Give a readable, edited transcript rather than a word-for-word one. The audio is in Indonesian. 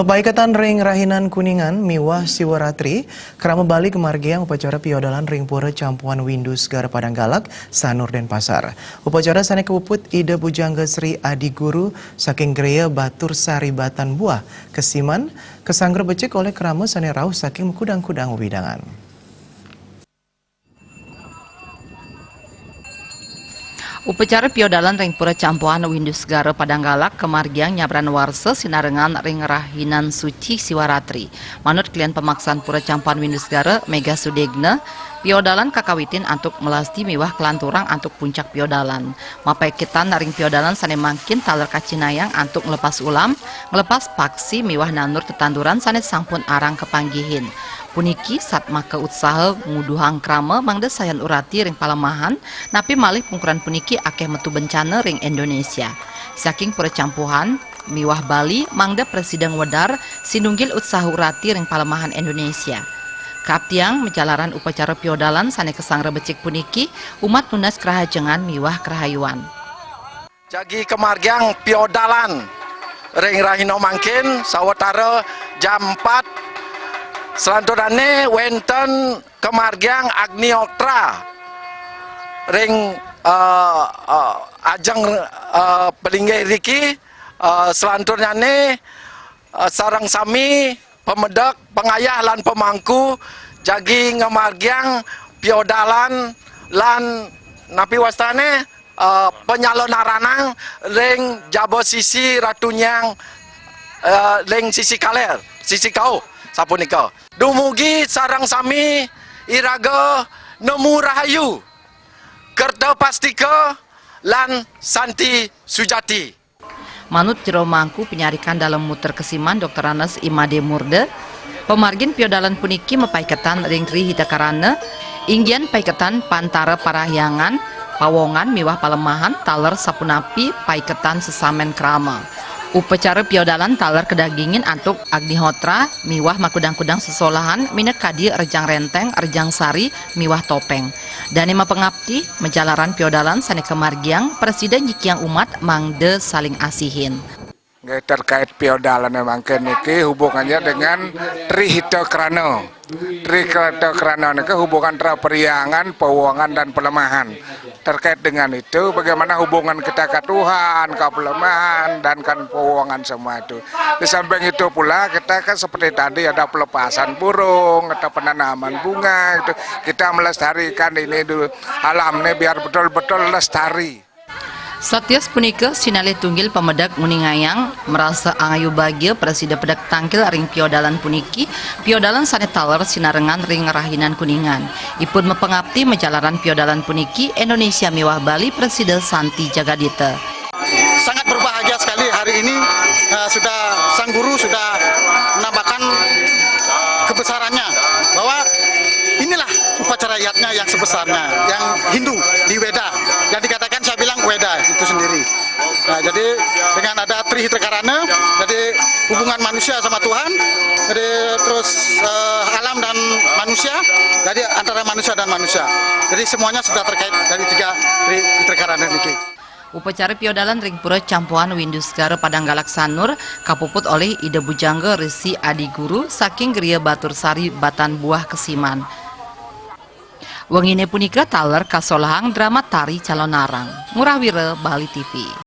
Mepaikatan Ring Rahinan Kuningan Miwah Siwaratri kerama balik kemargiang upacara piodalan Ring Pura Campuan Windus Gar Padang Galak Sanur Denpasar. Upacara sane kepuput Ida Bujangga Sri Adi Guru saking Gereya Batur Sari Batan Buah Kesiman kesangger becek oleh kerama sane rauh saking kudang-kudang widangan. Upacara piodalan Ring Pura Campuan Windus Gar Padang Galak kemargiang nyabran warse sinarengan Ring Rahinan Suci Siwaratri. Manut klien pemaksaan Pura Campuan Windus Gar Mega Sudegna, piodalan kakawitin antuk melasti miwah kelanturang antuk puncak piodalan. Mapaikitan ring piodalan sane mangkin taler kacinayang antuk ngelepas ulam, ngelepas paksi miwah nanur tetanduran sane sampun arang kepanggihin. Puniki saat maka utsaha nguduhang krama mangda sayan urati ring palemahan napi malih pungkuran puniki akeh metu bencana ring Indonesia. Saking Pura Campuhan miwah Bali mangda Presiden Wedar sinunggil utsaha urati ring palemahan Indonesia. Kaptiang menjalaran upacara piodalan sane kesangre becik puniki umat nunas kerahajengan miwah kerahayuan. Jagi kemargiang piodalan ring rahino mangkin sawetara jam 4 selanjutnya wenten kemargiang Agnihotra ring ajang pelinggai riki selanjutnya sarang sami pemedak pengayah lan pemangku jagi ngemargiang piodalan lan napi wastane penyalon aranang ring jabo sisi ratunyang ring sisi kaler sisi kau sapunika dumugi sarang sami iraga nemu rahayu kerta pastika lan santi sujati. Manut jero mangku penyarikan dalam muter kesiman Dr. Anas Imade Murde, pemargin piodalan puniki mepaiketan ring ri hitakarana, inggian paiketan pantara parahyangan, pawongan miwah palemahan, taler sapunapi paiketan sesamen krama. Upacara piodalan taler kedagingin antuk Agnihotra miwah makudang-kudang sesolahan minek kadi rejang renteng, rejang sari miwah topeng. Dan ima pengabdi menjalaran piodalan sane kemargiang Presiden jikiang umat mangde saling asihin. Terkait piodalan memang keniki hubungannya dengan Trihitokrano. Trihitokrano ini hubungan antara periangan, pewongan dan pelemahan. Terkait dengan itu bagaimana hubungan kita ke Tuhan, ke pelemahan dan kan pewongan semua itu. Di samping itu pula kita kan seperti tadi ada pelepasan burung atau penanaman bunga itu kita melestarikan ini dulu alamnya biar betul-betul lestari. Satias punika sinalih tunggil pemedak Muningayang merasa angayu bahagia Presiden pedak tangkil ring piodalan puniki piodalan sane taler sinarengan ring Rahinan Kuningan. Ipun mepengabdi menjalaran piodalan puniki Indonesia miwah Bali Presiden Santi Jagadita. Sangat berbahagia sekali hari ini sang guru sudah menambahkan kebesarannya bahwa inilah upacara rakyatnya yang sebesarnya yang Hindu di Weda yang dikatakan saya bilang Weda itu sendiri. Nah, jadi dengan ada Trihitokrano, jadi hubungan manusia sama Tuhan, jadi terus alam dan manusia, jadi antara manusia dan manusia. Jadi semuanya sudah terkait dari tiga Trihitokrano ini. Upacara piodalan Ring Pura Campuan Windus Gar Padang Galak Sanur kapuput oleh Ida Bujangga Resi Adi Guru saking Gereya Batur Sari Batan Buah Kesiman. Wengine punika taler kasolahang drama tari calon narang. Ngurah Wira Bali TV.